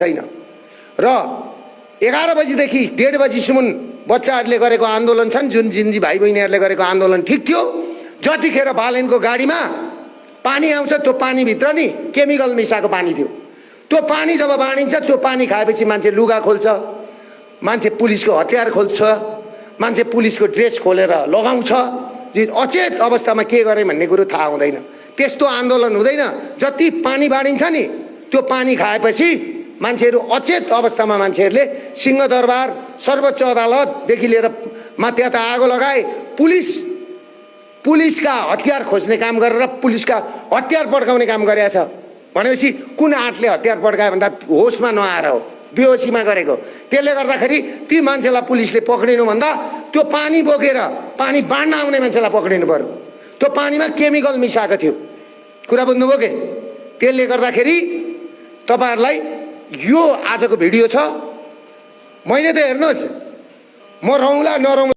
छैन र 11 बजीदेखि 1:30 बजीसम्म बच्चाहरूले गरेको आन्दोलन छन्, जुन जिन्जी भाइ बहिनीहरूले गरेको आन्दोलन ठिक थियो। जतिखेर बालेनको गाडीमा पानी आउँछ त्यो पानीभित्र नि केमिकल मिसाएको पानी थियो। त्यो पानी जब बाँडिन्छ त्यो पानी खाएपछि मान्छे लुगा खोल्छ, मान्छे पुलिसको हतियार खोल्छ, मान्छे पुलिसको ड्रेस खोलेर लगाउँछ। अचेत अवस्थामा के गरे भन्ने कुरो थाहा हुँदैन। त्यस्तो आन्दोलन हुँदैन। जति पानी बाँडिन्छ नि त्यो पानी खाएपछि मान्छेहरू अचेत अवस्थामा मान्छेहरूले सिंहदरबार सर्वोच्च अदालतदेखि लिएर त्यहाँ त आगो लगाए। पुलिसका हतियार खोज्ने काम गरेर पुलिसका हतियार पड्काउने काम गरेछ भनेपछि कुन आँटले हतियार पड्कायो भन्दा होसमा नआएर हो, बेहोसीमा गरेको। त्यसले गर्दाखेरि ती मान्छेलाई पुलिसले पक्रिनु भन्दा त्यो पानी बोकेर पानी बाँड्न आउने मान्छेलाई पक्रिनु पर्यो। त्यो पानीमा केमिकल मिसाएको थियो। कुरा बुझ्नुभयो के? त्यसले गर्दाखेरि तपाईहरुलाई यो आजको भिडियो छ। मैले त हेर्नुहोस्, म रौला नरौला